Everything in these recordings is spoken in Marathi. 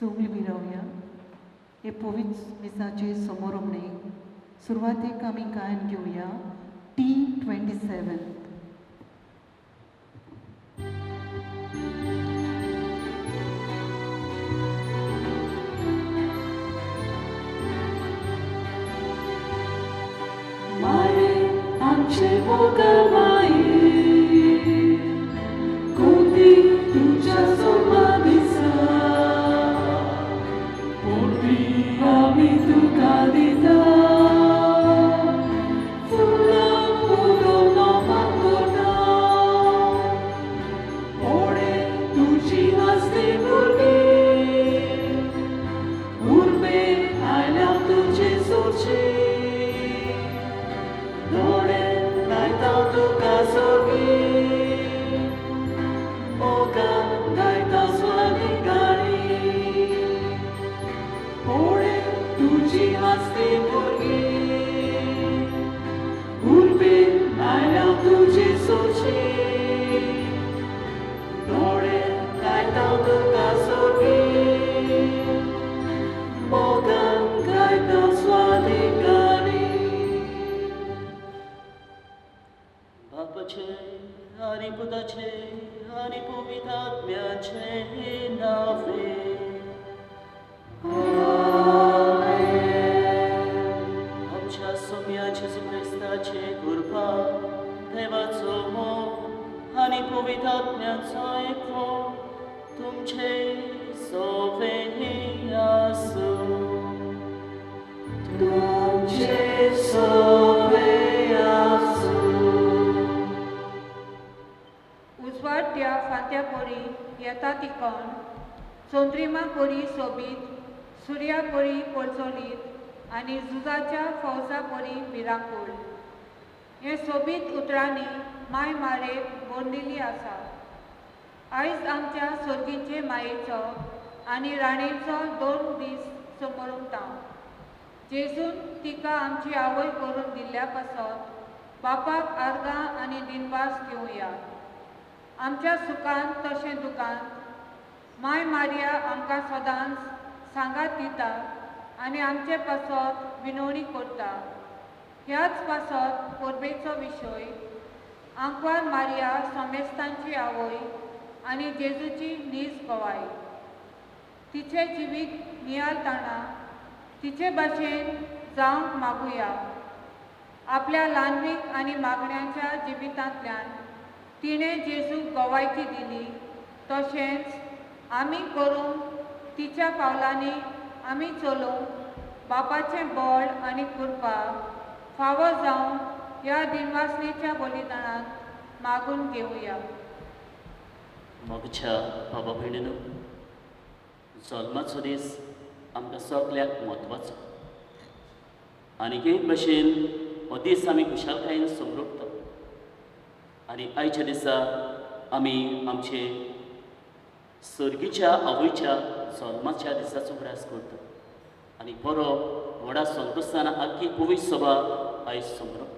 सोगली बिरावया हे पवित्र मिसाचे समोरमणे सुरवातेक आमी गायन घेवया T27. Mare आमचे मोगमाई कोती तुझ्या समाधीचा पोटी आम्ही तुका दिता फुला उगवलो मागोता ओढे तुझी हसते भुरगी उर्बे आयला तुझे सोची Dore naita tuka sogi Oga naita swadigari Ore tuji haste burgi Urbe naila tuji sochi Dore naita tuka sogi Oga naita swadigari बापाचे आणि पुताचे आणि पवित्रात्म्याचे नावे आमच्या सोम्याचे क्रिस्ताचे कृपा देवाचो मोग आणि पवित्रात्म्याचो एकलो तुमचे सोबती आसू तुमचे सोबती आसू उजवाड्या फांत्या पोरी येता तिकोन चोंद्रिमा पोरी सोबीत सुर्या पोरी पोरचोलीत आनी झुजाच्या फौजा पोरी भिरांकूळ हे सोबीत उतरांनी माय मारेक बोंदिल्ली आसा आयज आमच्या सोर्गीचे मायेचो आनी राणेचो 2 दीस समोरुंता जेजून तिका आमची आवय करून दिल्ल्या पासत बापाक आर्गां आनी दिनवास घेवया आमच्या सुखांत तशें दुखांत माय मारिया आमकां सदांच सांगात दिता आनी आमचे पासत विनवणी करता ह्याच पासत परबेचो विशय आंकवार मारिया सोमेस्तांची आवय आनी जेजूची नीज भवाय तिचे जिवीक नियाळताना तिचे भाशेन जावंक मागुया आपल्या ल्हानवीक आनी मागण्यांच्या जिवितांतल्यान तिणें जेजूक गोवायकी दिली तशेंच आमी करूंक तिच्या पावलांनी आमी चलोवंक बापाचें बळ आनी कृपा फावो जावन ह्या दिनवासनेच्या बलिदानांत मागून घेवया मोगच्या बाबा भयणीनो जल्माचो दीस आमकां सगळ्याक म्हत्वाचो आनी एक भशेन हो दीस आमी खुशालकायेन समरुपता आनी आयच्या दिसा आमी आमचे सर्गीच्या आवयच्या जल्माच्या दिसाचो उगडास करता आनी बरो व्हडा संतोशान आख्खी पवित्र सभा आयज समरुपता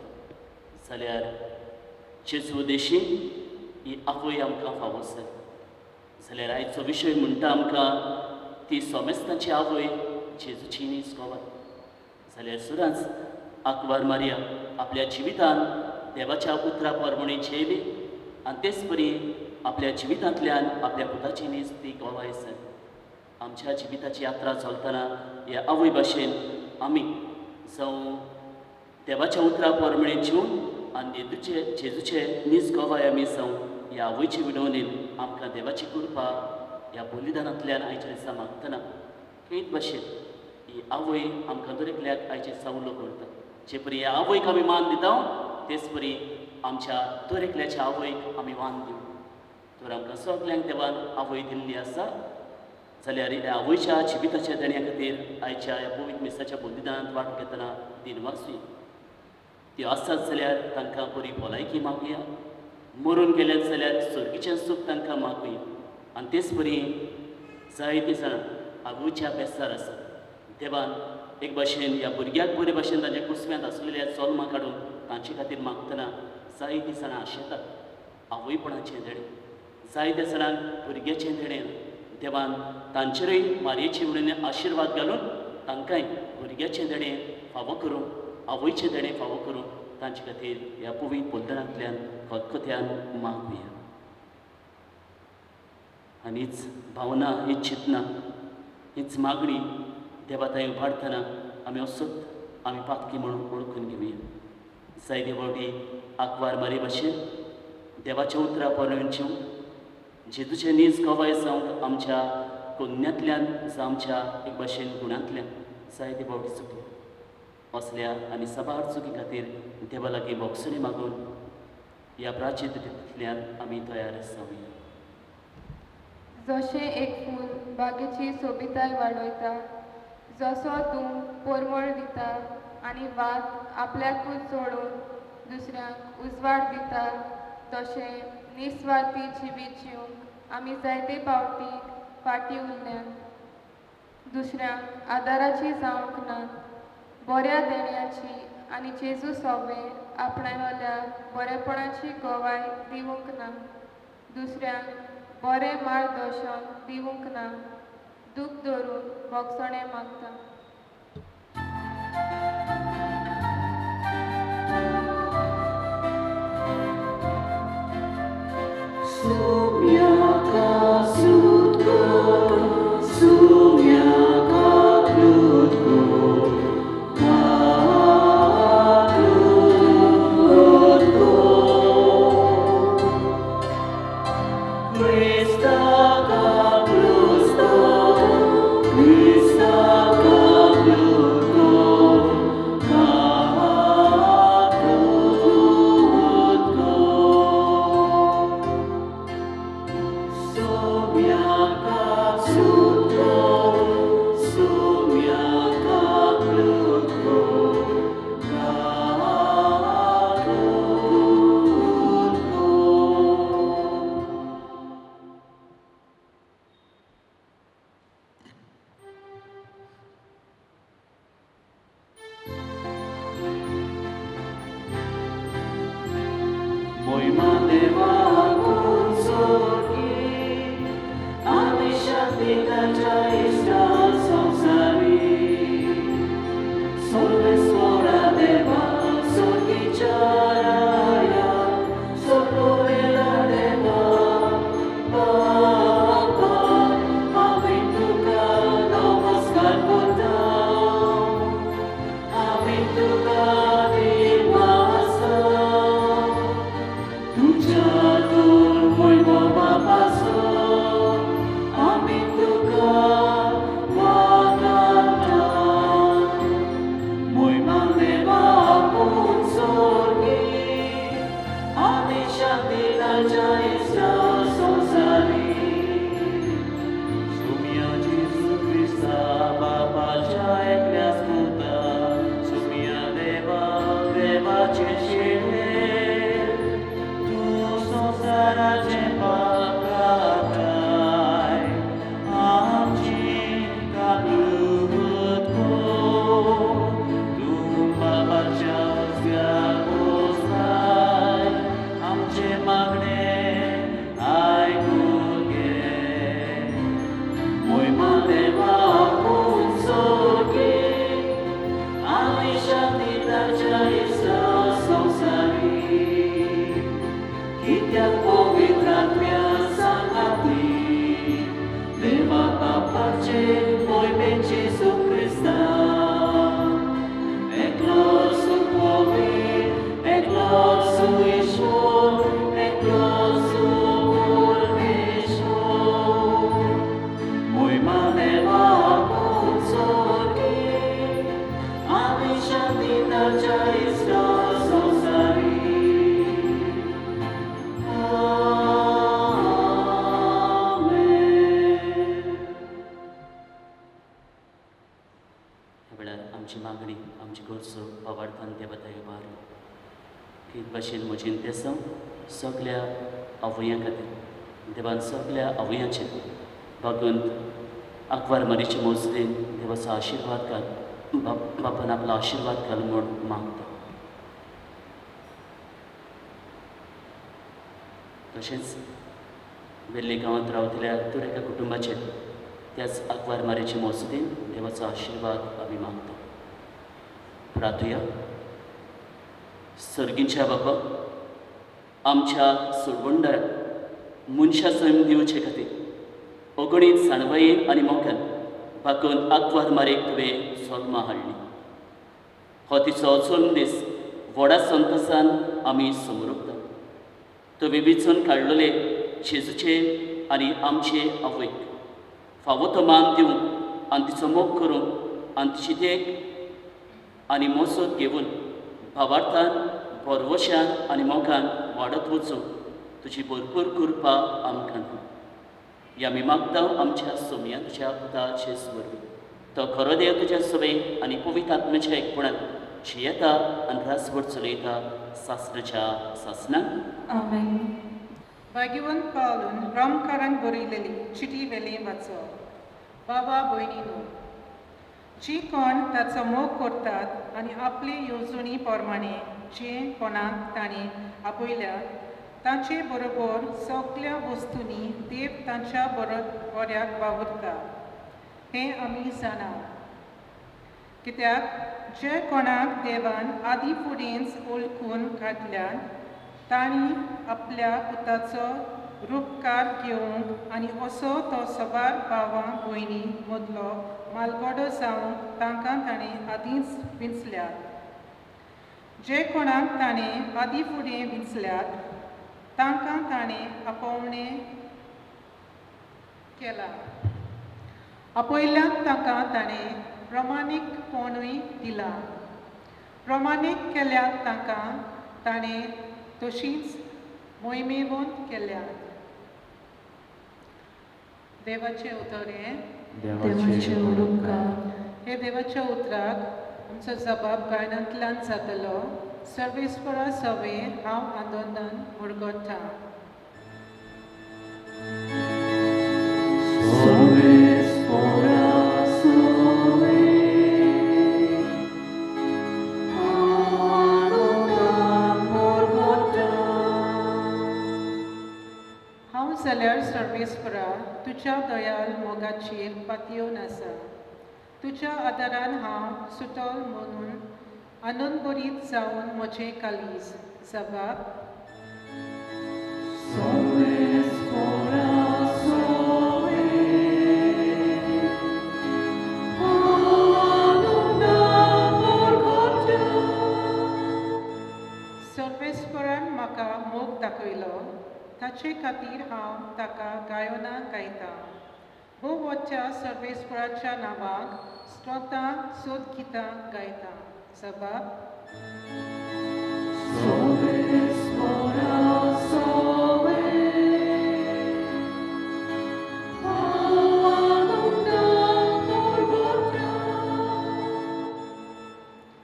जाल्यार जेजू देशी ही आवय आमकां फावो जाय जाल्यार आयचो विशय म्हणटा आमकां ती सोमेस्तांची आवय जेजूची नीज गोवात जाल्यार सुरांच आंकवार मारिया आपल्या जिवितान देवाच्या उतरा परमणी जेली आनी तेच परी आपल्या जिवितांतल्यान आपल्या पुताची नीज ती गोवाय जाय आमच्या जिविताची यात्रा चलतना ह्या आवय भाशेन आमी जावं देवाच्या उतरा परमणी जिवन आनी जेजूचे नीज गोवाय आमी जावं ह्या आवयचे विडवणेन आमकां देवाची कृपा ह्या बलिदानांतल्यान आयच्या दिसा मागतना हेच भाशेन ही आवय आमकां दर एकल्याक आयचे सावलो करता जे परी ह्या आवयक आमी मान दिता तेच परी आमच्या दर एकल्याच्या आवयक आमी मान दिवं तर आमकां सगल्यांक देवान आवय दिल्ली आसा जाल्यार ह्या आवयच्या जिविताच्या देण्या खातीर आयच्या ह्या पवित्र मिसाच्या बलिदानांत वांटो घेतना दिनवासूय त्यो आसात जाल्यार तांकां बरी भलायकी मागुया मरून गेल्यात जाल्यार सर्गीचें सूख तांकां मागुया आनी तेच परी जायतीं जाणां आगोवच्या बेजार आसा देवान एक भाशेन ह्या भुरग्याक बरे भाशेन तांच्या कुसव्यांत आसलेल्या चोलमां काडून तांचे खातीर मागतना जायतीं जाणां आशेतात आवयपणाचें देणें जायत्या जाणांक भुरग्याचें देणें देवान तांचेरय मारयेचे म्हणून आशिर्वाद घालून तांकांय भुरग्याचें देणें फावो करूं, आवयचें देणें फावो करूं तांचे खातीर ह्या पवित्र बलिदानांतल्यान खतखत्यान मागुया. आनी हीच भावना, हीच चिंतना, हीच मागणी देवा थंय उबारतना आमी असोच आमी पातकी म्हणून ओळखून घेवया. जायते फावटी आंकवार मारी भाशेन देवाच्या उतरां परमेंच्यो जेजूचे नीज कवाय जावंक आमच्या कोन्यांतल्यान जावं आमच्या एक भाशेन गुणांतल्यान जायते फावटी चुकले. असल्या आनी सबार चुकी खातीर देवा लागीं मोगसणी मागून ह्या प्राचित्यांतल्यान आमी तयार जावया. जशें एक फूल बागेची सोबिताय वाडयता, जसो तूं परमळ दिता आनी वात आपल्याकूच सोडून दुसऱ्यांक उजवाड दिता, तशें निस्वार्थी जिवीत जिवंक आमी जायते फावटी फाटीं उरल्यान दुसऱ्यांक आदाराची जावंक ना. बऱ्या देण्याची आनी जेजू सवें आपणायल्या बरेपणाची गोवाय दिवंक ना. दुसऱ्यांक बरें मार्गदर्शन दिवंक ना. दूख धरून मोगसणें मागता. आमची मागणी आमची गरजो आवाडतान देवताय उबार की भाशेन म्हजें तें सगल्या आवयां खातीर देवान सगल्या आवयांचेर भगवंत आंकवार मारीचे मोजलेन देवाचो आशिर्वाद घाल बापान आपलो आशिर्वाद घाल म्हूण मागता. तशेंच वेल्ली गांवांत रावतल्या तुरेका कुटुंबाचेर त्याच आकवारमारेच्या मोसदीन देवाचो आशीर्वाद आमी मागता. प्रार्थया. सर्गींच्या बाबा, आमच्या सोडवंडाराक मनशा सैम दिवचे खातीर अगणीत साणवायेन आनी मोगान पाकून आकवारमारेक तुवें सोलमां हाडली. हो तिचो अचून दीस व्हडा संतोशान आमी समोरता. तुवें वेंचून काडलेले जेजूचे आनी आमचे आवयक फावो तो मान दिवंक आनी तिचो मोग करूंक आनी तिची देख आनी मोसत घेवन भावार्थान बरवशान आनी मोगान वाडत वचूंक तुजी भरपूर कृपा आमकां दी. ह्या आमी मागता आमच्या सोमया तुज्या पुता जेजू वरवीं. तो खरो देव तुज्या सभेक आनी पवित्र आत्म्याच्या एकपणान जियेता आनी रासभर चलयता सासणाच्या सासणाक. आमेन. भाग्यवंत पावलून रामकारांक बरयलेली चिटी वेले वाचो. बाबा भयणीनो, जी कोण ताचो मोग करतात आनी आपले येवजणी प्रमाणे जे कोणाक ताणें आपयल्या तांचे बरोबर सगळ्या वस्तूंनी देव तांच्या बऱ्याक वावुरता हें आमी जाणा. कित्याक जे कोणाक देवान आदी फुडेंच वळखून घातल्यान तांणी आपल्या पुताचो रूपकार घेवंक आनी असो तो सबार भावां भयणी मदलो मालगडो जावंक तांकां ताणें आदींच विंचल्यात. जे कोणाक ताणें आदी फुडें विंचल्यात तांकां ताणें आपोवणें केलां. आपयल्यांक तांकां ताणें प्रमाणीकपणूय दिलां. प्रमाणीक केल्यांक तांकां ताणें तशींच मोहिमेवंत केल्यात. देवाचें उतर हें. देवाचे उपकार. हे देवाच्या उतराक आमचो जबाब गायनांतल्यान जातलो. सर्वेस्परा सवे हांव आनंदान मुरगोडटा. हांव जाल्यार सर्वेस्परा तुज्या दयाल मोगाचेर पातयेवन आसा. तुज्या आदारान हांव सुटोल म्हणून आनंदभरीत जावन म्हजें कालीज. जबाब. सर्वेस्परान म्हाका मोग दाखयलो ताचे खातीर हांव ताका गायोना गायता. भोवच्या सर्वेस्पराच्या नांवाक स्तोत्रां सोद गितां गायता. जबाब.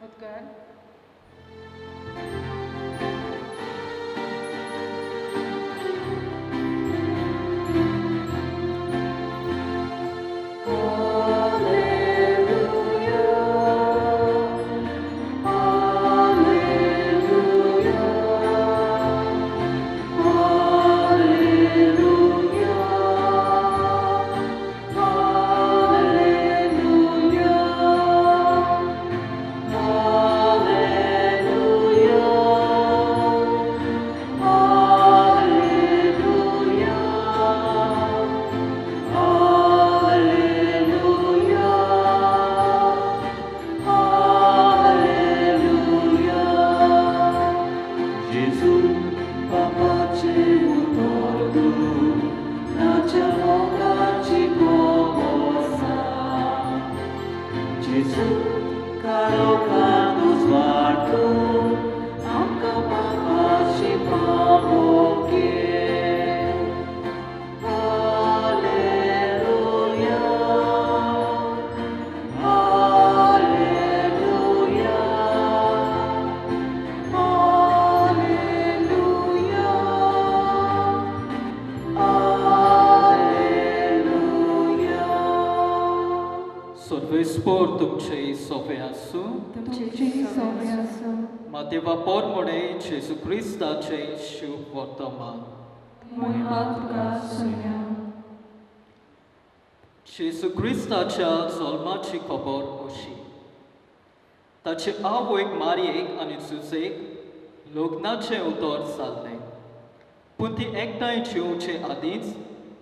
उद्गार. सर्वेस्पर तुमचे सोबे आसूं. तुमचे सोबे आसूं. मातेवा पोरमोडे जेजू क्रिस्ताचे शुभ वर्तमान. महिमा तुका सोम्या. जेसू क्रिस्ताच्या जल्माची खबर अशी. ताचे आवयक मारयेक आनी जुजेक लग्नाचें उतर जाल्लें. पूण ती एकठांय जेवचे आदींच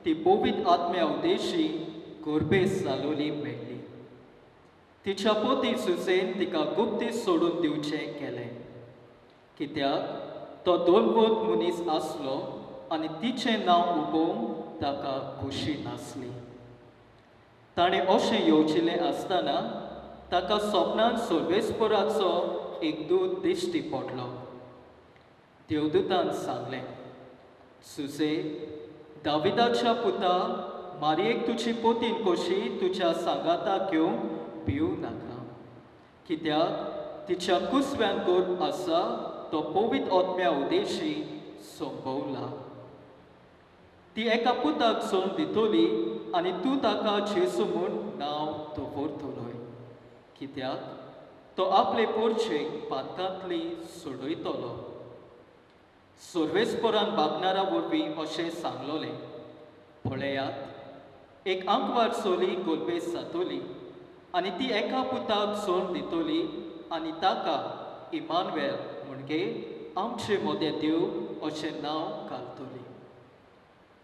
ती पवित्र आत्म्या उद्देशी गर्भेस जालोली मेळ्ळी. तिच्या पती जुजेन तिका गुप्तीस सोडून दिवचें केलें, कित्याक तो दोलवत मनीस आसलो आनी तिचें नांव उबोवंक ताका खोशी नासली. ताणें अशें येवजिल्लें आसतना ताका सपनांत सर्वेस्पराचो एक दूत दिश्टी पडलो. देवदूतान सांगलें, सुजे, दाविदाच्या पुता मारयेक तुजी पतीन कशी तुज्या सांगाताक घेवंक भिवूं नाका, कित्याक तिच्या कुसव्यान गर्भ आसा तो पवित्र आत्म्या उद्देशी संभवला. ती एका पुताक जल्म दितली आनी तूं ताका जेसू म्हूण नांव दवरतलोय, कित्याक तो आपले पोरचेक पातकांतली सोडयतलो. सर्वेस्परान बागनारा वरवीं अशें सांगलोलें, पळयात, एक आंकवार चली गोलबेस जातली आनी ती एका पुताक जल्म दितली आनी ताका इमानुएल म्हणजे आमचे मोदें देव अशें नांव घालतली.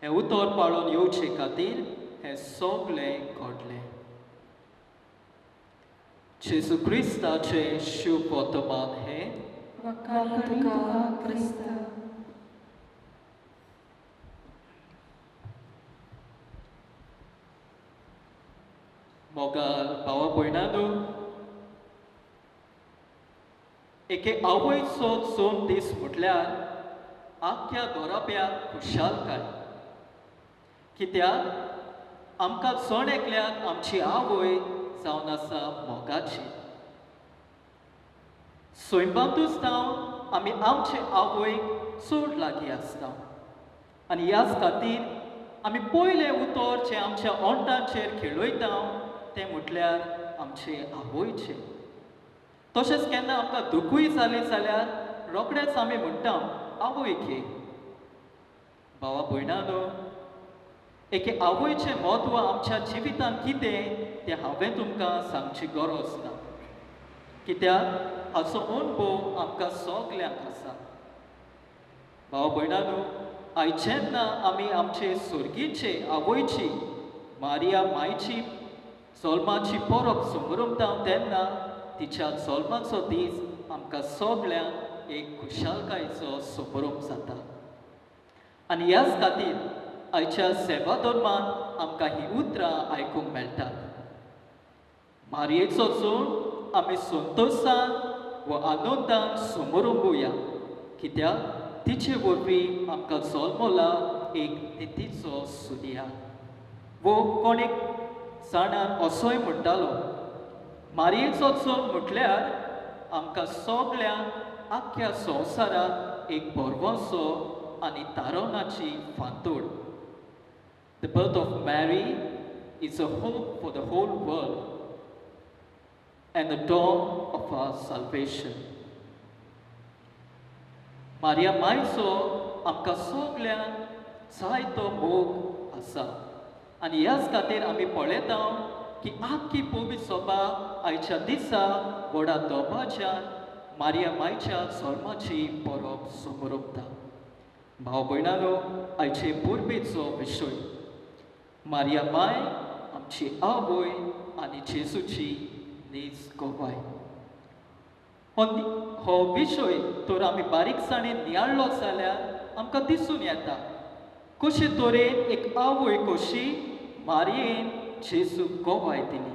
हें उतर पाळून येवचे खातीर हें सगळें घडलें. जेसू क्रिस्ताचें शुभ वर्तमान हें. वखाण तुका क्रिस्त. मोगाल भावा भयणांनो, एके आवयचो जल्म दीस म्हटल्यार आख्या घोराब्याक खुशालकाय, कित्याक आमकां सण एकल्याक आमची आवय जावन आसा मोगाची. स्वयंपाकूच जावन आमी आमचे आवयक चड लागीं आसता आनी ह्याच खातीर आमी पयलें उतर जें आमच्या ओंठांचेर खेळयता तें म्हटल्यार आमचे आवयचें. तशेंच केन्ना आमकां दुखूय जालें जाल्यार रोखडेंच आमी म्हणटा आवयक घे. भावा भयणांनो, एके आवयचें म्हत्व आमच्या जिवितांत कितें तें हांवें तुमकां सांगची गरज ना, कित्याक हाचो अनुभव आमकां सगल्यांक आसा. भावा भयणांनो, आयज जेन्ना आमी आमचे सुर्गीचे आवयची मारिया मायची जल्माची परब संभ्रमता तेन्ना तिच्या जल्माचो दीस आमकां सगल्यांक एक खुशालकायेचो संभ्रम जाता. आनी ह्याच खातीर आयच्या सेवा धर्मान आमकां ही उतरां आयकूंक मेळटात. मारयेचो जल्म आमी संतोशान व आनंदान संभ्रमुया, कित्याक तिचे वरवीं आमकां जल्मला एक नितीचो सुर्या. वो कोण एक जाणान असोय म्हणटालो, मारयेचो जल्म म्हटल्यार आमकां सगल्यांक आख्या संवसारांत एक परवसो आनी तारोनाची फांतोड. The birth of Mary is a hope for the whole world and the dawn of our salvation. Maria मायचो आमकां सगल्यांक जायतो मोग आसा आनी ह्याच खातीर आमी पळयता की आख्खी पवित्र सभा आयच्या दिसा व्हडा दोबाच्यान मारिया मायच्या जल्माची परब संभ्रमता. भाव भयणांनो, आयचे पुर्बेचो विशय मारिया माय आमची आवय आनी जेजूची नीज गोवाय. हो विशय तर आमी बारीकसाणेन नियाळ्ळो जाल्यार आमकां दिसून येता कशे तरेन एक आवय कशी मारयेन जेजूक गोवाय दिली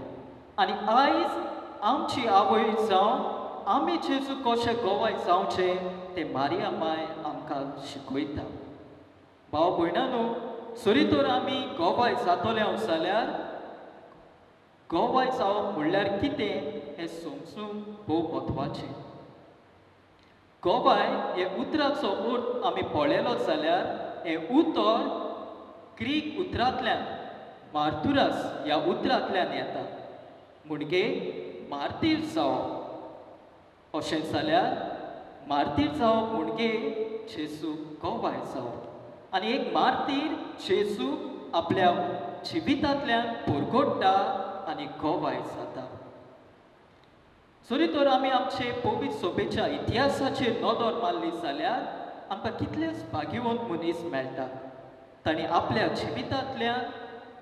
आनी आयज आमची आवय जावन आमी जेजूक कशें गोवाय जावचें तें मारिया माय आमकां शिकयता. भाव भयणांनो, जरी तर आमी गोवाय जातले जाल्यार गोवाय जावप म्हणल्यार कितें हें समजूंक भोव म्हत्वाचें. गोवाय हे उतराचो अर्थ आमी पळयलो जाल्यार हें उतर ग्रीक उतरांतल्यान मार्तुरास ह्या उतरांतल्यान येता, म्हणजे मार्तीर जावप. अशें जाल्यार मार्तीर जावप म्हणजे जेजूक गोवाय जावप आनी एक मार्तीर जेजूक आपल्या जिवितांतल्यान पुरगोडटा आनी गोवाय जाता. जरी तर आमी आमचे पवित्र सोबेच्या इतिहासाचेर नदर मारली जाल्यार आमकां कितलेच भाग्यवंत मनीस मेळटा. तांणी आपल्या जिवितांतल्यान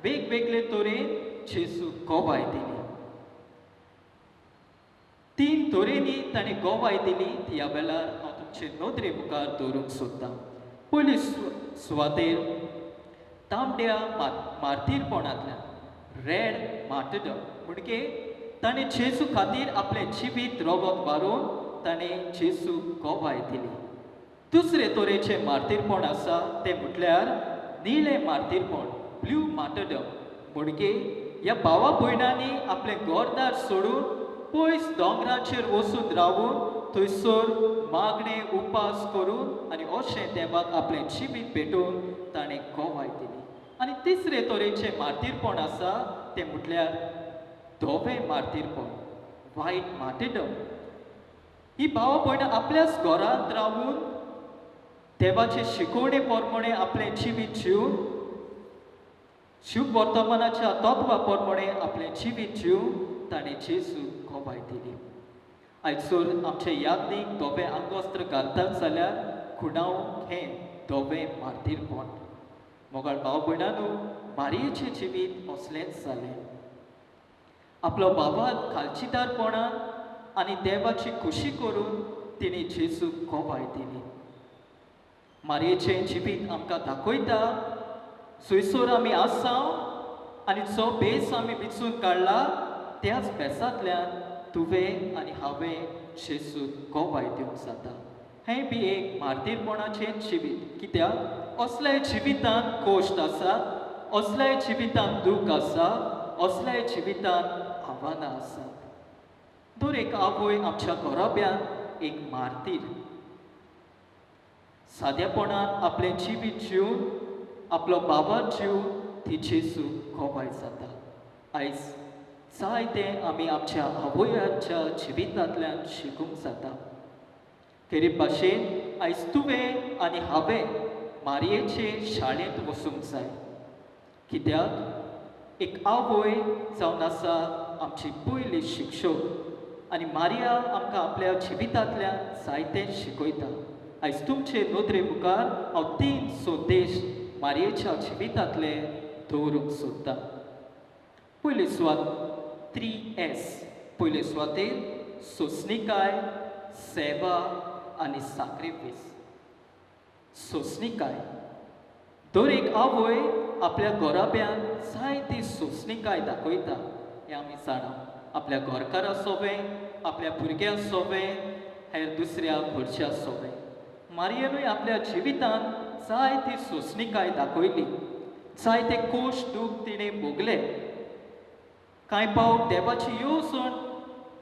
वेगवेगळे तरेन जेजू गोवाय दिली. 3 तरेनी ताणें गोवाय दिली ह्या वेळार हांव तुमचे नदरे मुखार दवरूंक सोदतां. पयली सुवातेर तांबड्या मार्तीरपणांतल्यान रेड मार्टरडम म्हणजे ताणें जेजू खातीर आपलें जिवीत रगत वारून ताणें जेजू गोवाय दिली. दुसरे तरेचे मार्तीरपण आसा ते म्हटल्यार निळें मार्तीरपण ब्लू मार्टरडम म्हणजे ह्या भावा भयणांनी आपलें घरदार सोडून पयस दोंगराचेर वचून रावून थंयसर मागणे उपास करून आनी अशें देवाक आपलें जिवीत भेटून ताणें गोवाय दिली. आनी तिसरे तरेचें मार्तीरपण आसा तें म्हटल्यार धवें मार्तीरपण व्हायट मार्टिडम. ही भावा भयणां आपल्याच घरांत रावून देवाचे शिकवणे प्रमाणे आपलें जिवीत जिवन शुभ वर्तमानाच्या तत्वा प्रमाणे आपलें जिवीत जिवन ताणें जेजू गोवाय दिली. आयजर आमचे यादनीक धवें आंगवस्त्र घालतात जाल्यार खुणाव हें धवें मार्तीरपण. मोगाळ भाव भयणांनो, मारयेचें जिवीत असलेंच जालें. आपलो भावाक खालचीदारपणान आनी देवाची खुशी करून तिणें जेजू गोवाय दिली. मारयेचें जिवीत आमकां दाखयता थंयसर आमी आसांव आनी जो भेस आमी विचून काडला त्याच भेसांतल्यान तुवें आनी हांवें जेजू गोवाय दिवंक जाता. हें बी एक मार्तीरपणाचें जिवीत. कित्याक असल्याय जिवितांत कोश्ट आसा, असल्याय जिवितांत दूख आसा, असल्याय जिवितांत आव्हानां आसात. दर एक आवय आमच्या घोराब्यान एक मार्तीर सादेपणान आपलें जिवीत जिवन आपलो बाबा जिवन ती जेजू गोवाय जाता. आयज जायते आमी आमच्या आवयाच्या जिवितांतल्यान शिकूंक जाता. तेरे भाशेन आयज तुवें आनी हांवें मारयेचे शाळेंत वचूंक जाय. कित्याक एक आवय जावन आसा आमची पयली शिक्षक आनी मारिया आमकां आपल्या जिवितांतल्यान जायतें शिकयता. आयज तुमचे नदरे मुखार हांव 3 संदेश मारयेच्या जिवितांतले दवरूंक सोदतां. पयली सुवात 3S. पयले सुवातेर सोंसणीकाय, सेवा आनी सॅक्रिफीस. सोंसणीकाय. दर एक आवय आपल्या घोराब्यान जायती सोंसणीकाय दाखयता हें आमी जाणा. आपल्या घरकारा सोबें, आपल्या भुरग्यां सोबें, हेर दुसऱ्या घरच्या सोबें. मारयेनूय आपल्या जिवितांत जायती सोंसणीकाय दाखयली. जायते कोश दूख तिणें भोगले. कांय पावट देवाची येवजण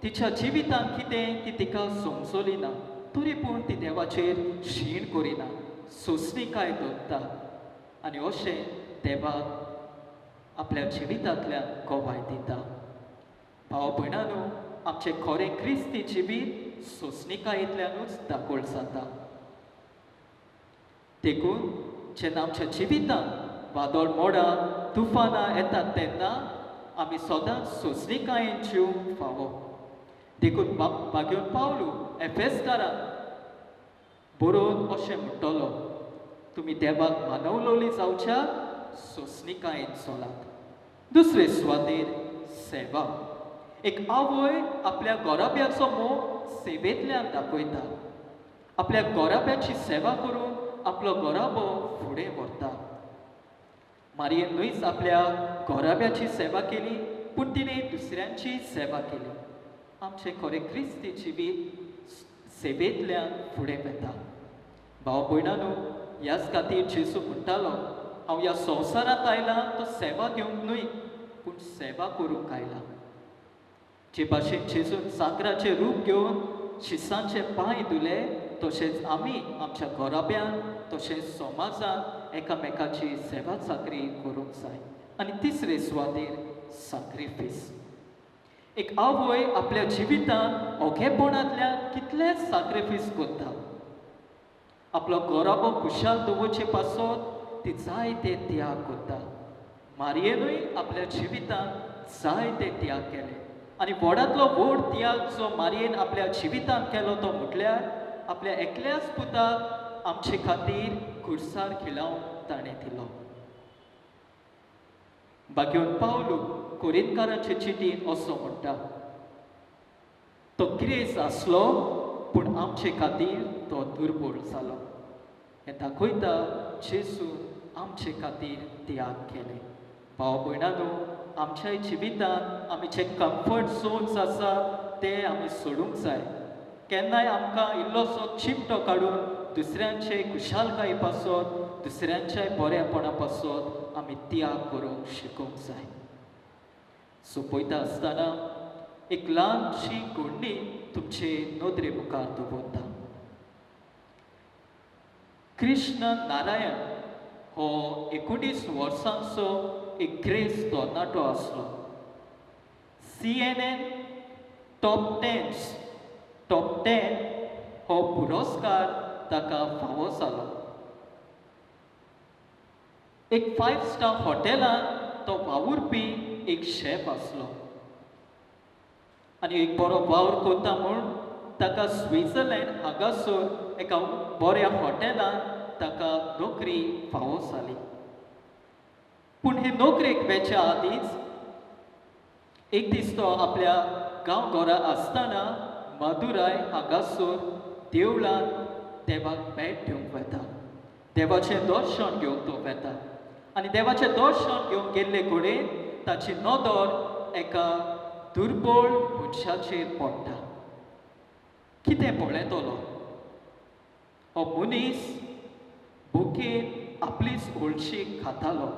तिच्या जिवितांत कितें ती तिका समजली ना, तरी पूण ती देवाचेर शीण करिना, सोंसणीकाय धरता आनी अशें देवाक आपल्या जिवितांतल्यान गोवाय दिता. भाव भयणांनो, आमचें खरें क्रिस्ती जिवीत सोंसणीकायेंतल्यानूच दाखोळ जाता. देखून जेन्ना आमच्या जिवितांत वादळ मोडां तुफानां येतात तेन्ना आमी सदांच सोंसणीकायेन जिवंक फावो. देखून भाग्यवन पावलू एफेसकारांक बरोवन अशें म्हणटलो, तुमी देवाक मानवलोली जावच्या सोंसणीकायेन चलात. दुसरे सुवातेर सेवा. एक आवय आपल्या घोराब्याचो मोग सेवेंतल्यान दाखयता. आपल्या घोराब्याची सेवा करून आपलो घोराबो फुडें व्हरता. मारयेन न्हयच आपल्या घोराब्याची सेवा केली, पूण तिणें दुसऱ्यांची सेवा केली. आमचें खरें क्रिस्ती जिवीत सेवेंतल्यान फुडें वता. भाव भयणांनो, ह्याच खातीर जेजू म्हणटालो, हांव ह्या संवसारांत आयलां तो सेवा घेवंक न्हय, पूण सेवा करूंक आयलां. जे भाशेन जेजून साकराचें रूप घेवन शिसांचे पांय धुले, तशेंच आमी आमच्या घोराब्यान तशेंच समाजांत एकामेकाची सेवा चाकरी करूंक जाय. आनी तिसरे सुवातेर सॅक्रिफीस. एक आवय आपल्या जिवितांत ओगेपणांतल्यान कितलेच सॅक्रिफीस करता. आपलो घोराबो खुशाल दवरचे पासत ती जायते त्याग करता. मारयेनूय आपल्या जिवितांत जायते त्याग केले आनी व्हडांतलो व्हड त्याग जो मारयेन आपल्या जिवितांत केलो तो म्हटल्यार आपल्या एकल्याच पुताक आमचे खातीर खुर्सार खिलावन ताणें दिलो. बागेवन पावलू कोरिंतकारांचे चिठीन असो म्हणटा, तो क्रेज आसलो पूण आमचे खातीर तो दुर्बळ जालो. हें दाखयता जेजून आमचे खातीर त्याग केले. भाव भयणांनो, आमच्या जिवितांत आमी जे कम्फर्ट झोन्स आसा ते आमी सोडूंक जाय. केन्नाय आमकां इल्लोसो चिमटो काडून दुसऱ्यांचे खुशालकाये पासत दुसऱ्यांच्या बरेपणा पासत आमी त्याग करूंक शिकूंक जाय. सो पळयता आसतना एक ल्हानशी घडणी तुमचे नदरे मुखार दवरता. कृष्ण नारायण हो 19 वर्सांचो एक ग्रेस तरणाटो आसलो. CNN टॉप 10 हो पुरस्कार ताका फावो जालो. एक 5 स्टार हॉटेलांत तो वावुरपी एक शेफ आसलो आनी एक बरो वावर करता म्हूण ताका स्वित्झर्लंड हांगासर एका बऱ्या हॉटेलांत ताका नोकरी फावो जाली. पूण हे नोकरेक वेच्या आदींच एक दीस तो आपल्या गांवघरा आसतना मादुराय हांगासर देवळांत देवाक भेट दिवंक वता. देवाचें दर्शन घेवंक तो वता आनी देवाचें दर्शन घेवंक गेल्ले कडेन ताची नदर एका दुर्बळ मनशाचेर पडटा. कितें पळयतलो? हो मनीस भुकेन आपलीच हळशीक खातालो.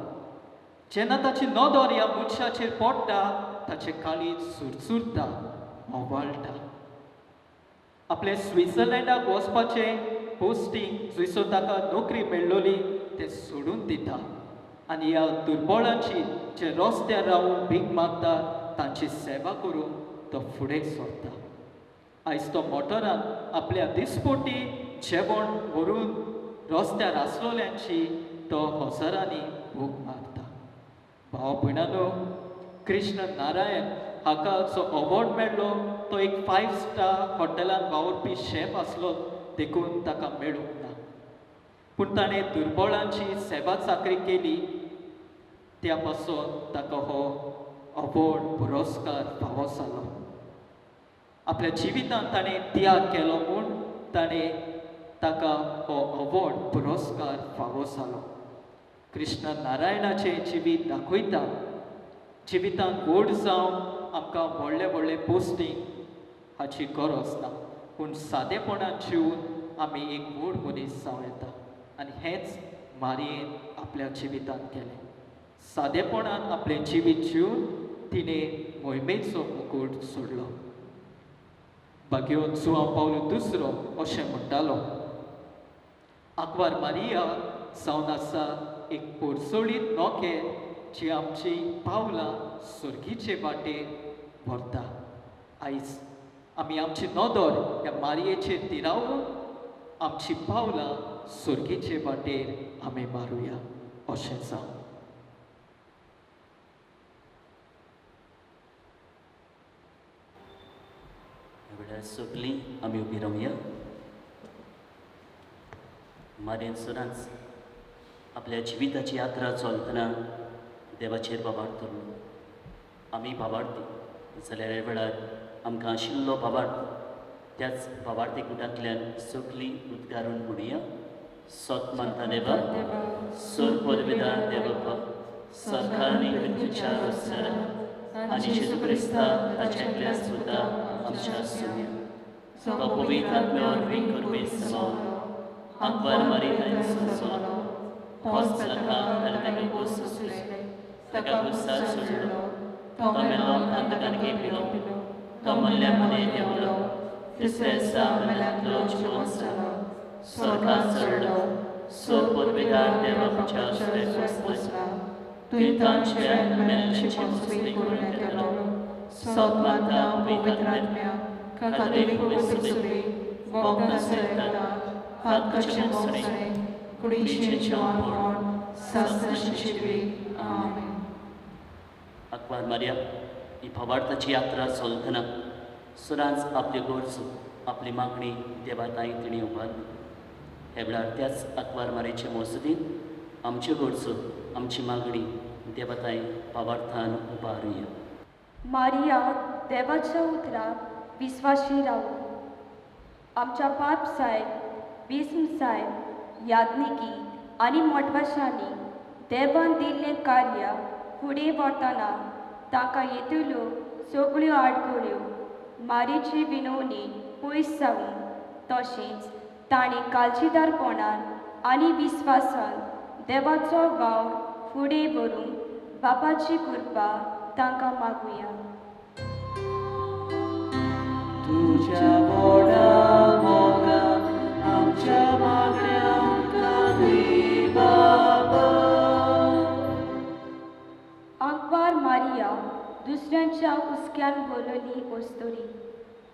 जेन्ना ताची नदर ह्या मनशाचेर पडटा ताचें काळीज सुरसुरता, ओवाळटा. आपले स्वित्झर्लंडाक वचपाचें पोस्टींग जंयसर ताका नोकरी मेळ्ळोली तें सोडून दिता आनी ह्या दुर्बळांची जे रस्त्यार रावून भीक मागतात तांची सेवा करून तो फुडें सरता. आयज तो मोटरान आपल्या दिसपोटी जेवण व्हरून रस्त्यार आसलोल्यांची तो हजारांनी भूक मारता. भाव भयणांनो, कृष्ण नारायण हाका जो अवॉर्ड मेळ्ळो तो एक 5 स्टार हॉटेलांत वावुरपी शेफ आसलो देखून ताका मेळूंक ना. पूण ताणें दुर्बळांची सेवा चाकरी केली त्या पासून ताका हो अवॉर्ड पुरस्कार फावो जालो. आपल्या जिवितांत ताणें त्याग केलो म्हूण ताका हो अवॉर्ड पुरस्कार फावो जालो. कृष्ण नारायणाचें जिवीत दाखयता जिवितांत व्हड जावन आमकां व्हडले व्हडले पोस्टींग हाची गरज ना, पूण सादेपणान जिवन आमी एक व्हड मनीस जावं येता. आनी हेंच मारयेन आपल्या जिवितांत केलें. सादेपणान आपलें जिवीत जिवन तिणें मोहिमेचो मुकूट सोडलो. बागेवन जुआंव पावलो दुसरो अशें म्हणटालो, आंकवार मारिया जावन आसा एक पोरसोळीत नौके जी आमची पावलां सुर्गीचे वाटेर व्हरता. आयज आमी आमची नदर ह्या मारयेचेर तिरावून आमची पावलां सुर्गीचे वाटेर आमी मारुया अशें जावं. सगळीं आमी उबी रावया. मारयेन सदांच आपल्या जिविताची यात्रा चलतना देवाचेर बाबाड धरलो. आमी बाबाडटी जाल्यार ह्या वेळार आमकां आशिल्लो बाबाड त्याच बाबाडते गुटांतल्यान सगळीं उद्गारून म्हणुया. सत मानता देवा, सोर पदवेदार देवप्पा, सरकारी विचार सर आनी जेजू क्रिस्ता ताच्या एकल्या सुद्दा आमच्या सुम्या तो पवित्र आत्म्यावर विंकून समावलो. आंकवार मारिया सुचवलो, होच जाता आनी ताका गोस सुचले, ताका गुस्सा सोडलो, तो मेलो अंतकान गेलो, तो मल्ल्या मने देवलो, तिसऱ्या दिसा मेल्यांतलो जिवंत जालो, स्वर्गांत चडलो, सोर पदवेदार देवाच्या सुरेखांत बसला. तुवें तांचे मेल्यांची मजती करून येतलो. सत मानता पवित्र आत्म्या, कातोलीक पवित्र वखदां सयता, हातकाचे मोसणे, कुडीचे जेवण सासणाची जिवी. आमेन. अकबार मारिया ही फवार्थाची यात्रा चलतना सदांच आपली गरज आपली मागणी देवाताई तिणी उबारली. हे वेळार त्याच अकबार मारियाचे मसदीन आमच्यो गरजो आमची मागणी देवाताई फवार्थान उबारुया. मारिया देवाच्या उतराक विस्वाशी रावू. आमच्या पाप सायब विस्म सायब यादनिकी आनी मोटवाशांनी देवान दिल्लें कार्य फुडें व्हरतना ताका येतल्यो सगळ्यो आडखळ्यो मारीची विनवणी पयस जावन तशेंच ताणें काळजीदारपणान आनी विस्वासान देवाचो वावर फुडें व्हरूंक बापाची कृपा तांकां मागुया. तुझ्या मोडा मोगा आमच्या मागण्यांक दी बाबा. अकबार मारिया दुसऱ्यांच्या हुस्क्यान बोलली वस्तोरी.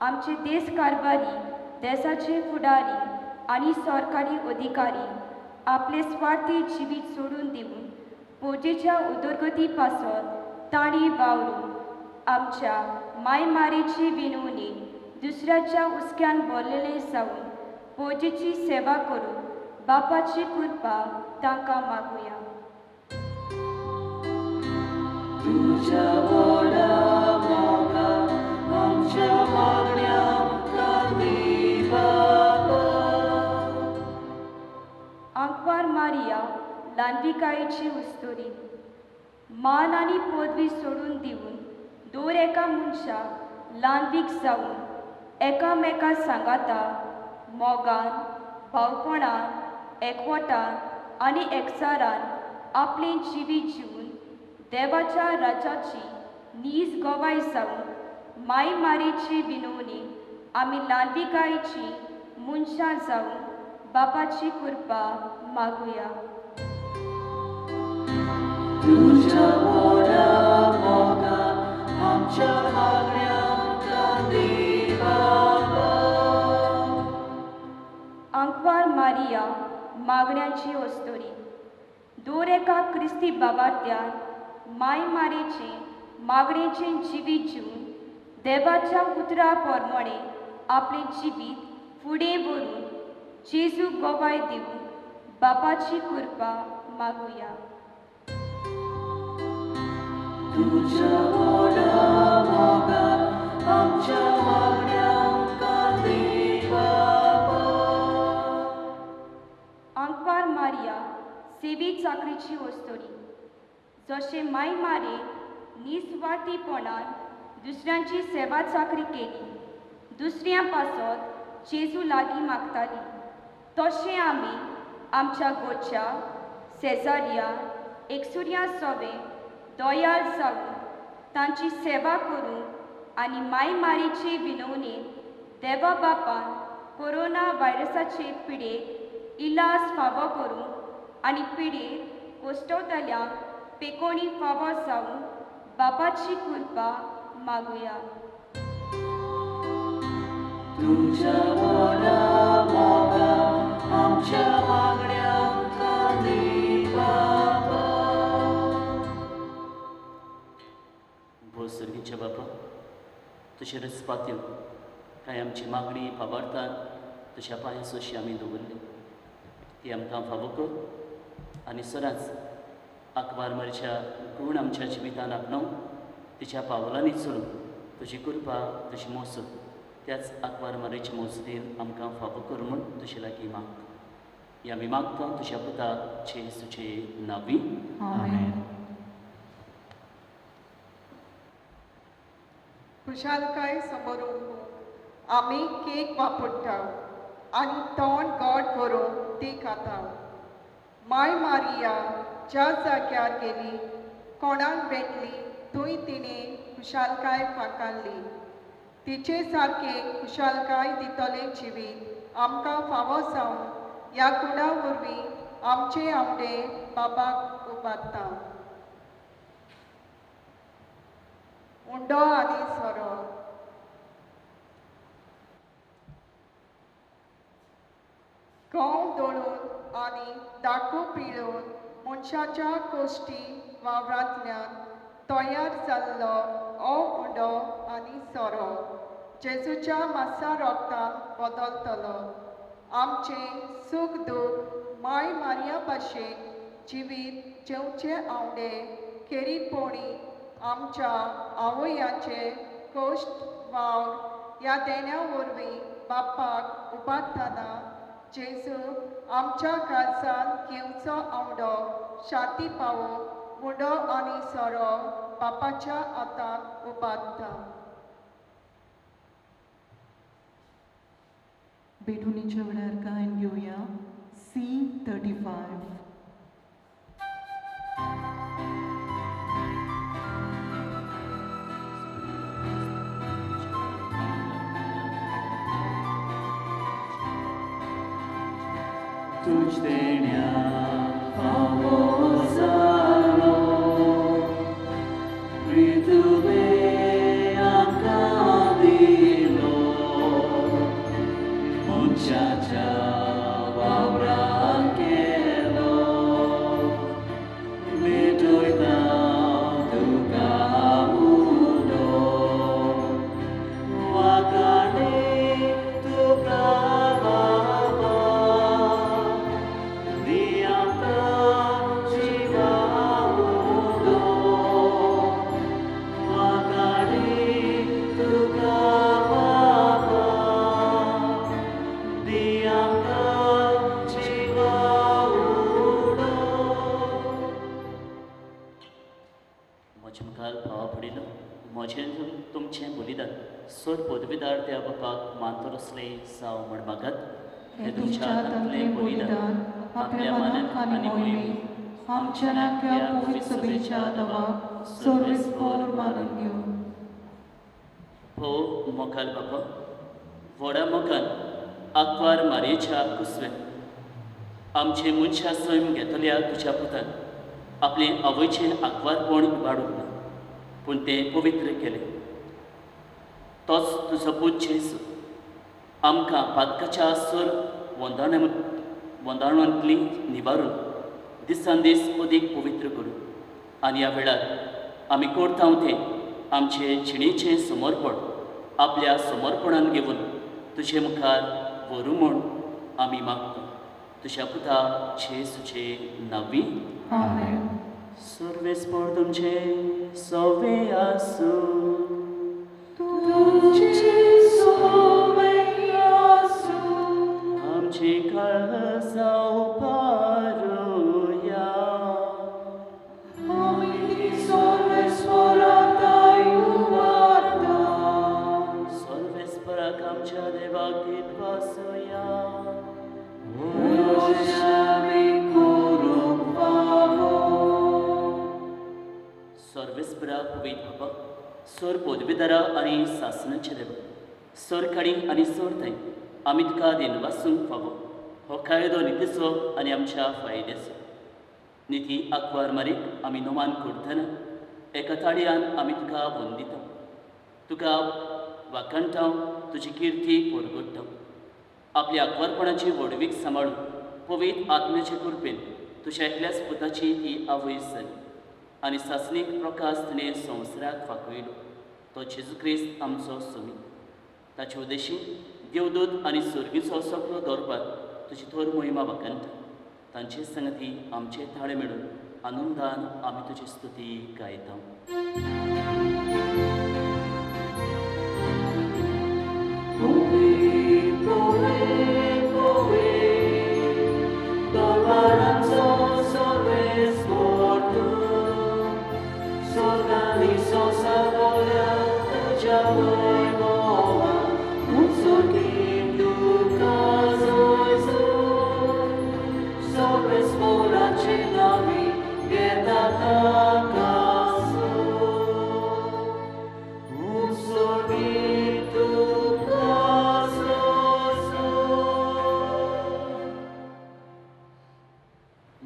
आमचे देश कारभारी देशाचे फुडारी आनी सरकारी अधिकारी आपले स्वार्थी जिवीत सोडून दिवन पोजेच्या उदरगती पासत ताणी वावरून आमच्या मायमारेची विनवणी दुसऱ्याच्या हुस्क्यान बोललेले जावन पोजेची सेवा करून बापाची कृपा तांकां मागुया. तुझ्या मोडा मोगा आमच्या मागण्यांक दी बाबा. अकबार मारिया ल्हानविकायेची उस्तोरी. मान आनी पदवी सोडून दिवन दर एका मनशाक ल्हानवीक जावन एकामेका सांगाता मोगान भावपणान एकवटान आनी एकचारान आपलें जिवीत जिवन देवाच्या राजाची नीज गोवाय जावन मायमारेची विनवणी आमी ल्हानविकायेची मनशां जावन बापाची कृपा मागुया. तुझ्या मोडा मोगा आमच्या मागण्यांक दी बाबा. अकबार मारिया मागण्यांची वस्तोरी. दर एका क्रिस्ती बाबात्यान मायमारेचे मागणेचे जिवीत जिवन देवाच्या उतरा प्रमाणे आपले जिवीत फुडें व्हरून जेजू गोवाय दिवन बापाची कृपा मागुया. तुझ्या मोडा मोगा आमच्या मागण्यांक दी बाबा. अकबार मारिया सेवी चाकरीची वस्तोरी. जशे मायमारे निस्वार्थीपणान दुसऱ्यांची सेवा चाकरी केली दुसऱ्यां पासत जेजू लागीं मागताली तशें आमी आमच्या गोच्या सेजारिया एकसुऱ्या सवे दोयाल जावन तांची सेवा करूंक आनी मायमारेचे विनवणेंत देवा बापान कोरोना व्हायरसाचे पिडेक इलाज फावो करूंक आनी पिडेक कोश्टवतल्यांक पेकोणी फावो जावन बापाची कृपा मागुया. तुझ्या मोडा मोगा आमच्या मागण्यांक दी बाबा. भोसर्गीच्या बापा तुझे रस्पात्यो काय आमची मागणी फावार्थान तुझ्या पांयां अशी आमी दवरली ती आमकां फावो कर आनी सदांच अकबार मारिच्या गुण आमच्या जिवितान आपणाव तिच्या पावलांनी चलून तुजी कृपा तुजी मोसत त्याच अकबार मारिच्या मोसदीन आमकां फावो कर म्हूण तुजे लागीं मागता. ही आमी मागता तुज्या पुता जेजूचे नांवी. आमेन. खुशालकाय समोरूंक आमी केक वापरता आनी तोंड गोड करून ती खाता. माय मारिया ज्या जाग्यार गेली कोणाक भेटली थंय तिणें खुशालकाय फाकाल्ली. तिचे सारके खुशालकाय दितले जिवीत आमकां फावो जावन ह्या गुणा वरवीं आमचे आवडे बाबाक उबारता. उंडो आनी सोरो. गंव दळून आनी दाखो पिळून मनशाच्या कोश्टी वावरांतल्यान तयार जाल्लो हो उंडो आनी सोरो जेजूच्या मासा रोगतान बदलतलो. आमचें सूख दूख माय मारया भाशेन जिवीत जेवचे आवडे खेरीतपणी आमच्या आवयाचे कश्ट वावर ह्या देण्या वरवीं बापाक उबारतना जेजू आमच्या काळजान घेवचो आवडो शांती पावो मुंडो आनी सोरो बापाच्या हातान उबारता. बेठुनीच्या वेळार गायन घेवया C35. तुझ देण्या फावो जालो मृत्यूबे आमकां दिलो मनशाच्या वावरान केलो भेटयता तुका उलो वागाणे तुका तुमचें बलिदान सोड पदवीदार त्या बापाक मानतो रसले साव म्हण मागत हे तुमच्या हातांतले बलिदान आपल्या मनाक आनी मोहिमेक आमच्या नाक्या पवित्र सभेच्या दबाक सर्वेस्पर मानून घेऊ. हो मोखाल बापा व्हडा मोखान आंकवार मारयेच्या कुसव्यान आमचे मनशा सैम घेतल्या तुज्या पुतान आपले आवयचें आंकवारपण इबाडूंक ना पूण तें पवित्र केलें. तोच तुजो पूत जेजू आमकां पातकाच्या सर वंदाणांतली निबारून दिसान दीस अदीक पवित्र करूं आनी ह्या वेळार आमी करता तें आमचे जिणेचें समर्पण आपल्या समर्पणान घेवन तुजे मुखार व्हरूं म्हूण आमी मागता तुज्या पुता जेजूचे नांवी. आमेन. सर्वेस्पर तुमचे सवे आसूं. आमची काळजा उपारुया सर्वेस्पराक आमच्या देवाक गीत वासुया. सर्वेस्परा पवित्र बाबा सोर पदवीदारा आनी सासणाचे देव सोर काडी आनी सोर थंय आमी तुका दिन वासूंक फावो हो कायदो नितीचो आनी आमच्या फायद्याचो. निती आंकवार मारीक आमी नोमान करतना एका ताळयान आमी तुका वंदिता तुका वाखणटाव तुजी किर्ती परगट्टाव. आपल्या आंकवारपणाची व्हडवीक सांबाळून पवित्र आत्म्याचे कृपेन तुज्या एकल्याच पुताची ती आवय जाली आनी सासणीक प्रकाश तिणें संवसाराक फाकयलो तो जेजू क्रिस्त आमचो सोमी. ताचे उद्देशी देवदूत आनी सर्गीचो सगळो दरबार तुजी थोर मोहिमा वाखणटा. तांचे संगती आमचे थाळे मेळून आनंदान आमी तुजी स्तुती गायता.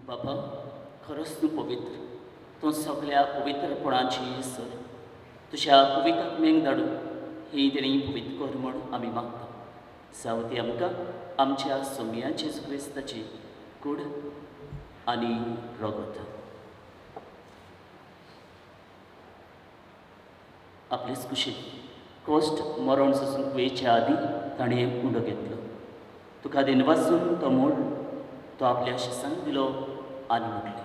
बाबा खरोच तूं पवित्र तूं सगळ्या पवित्रपणाची सर तुज्या पवित्र आत्म्याक धाडून ही तेणी पवित्र कर म्हूण आमी मागता. जावं ती आमकां आमच्या सोमया जेजू क्रिस्ताची कूड आनी रगत. आपलेच कुशीन कोस्ट मरण सोसून वेयच्या आदी ताणें उंडो घेतलो. तुका दिनवासून तो मूळ तो आपल्या शिसांक दिलो आनी म्हटलें,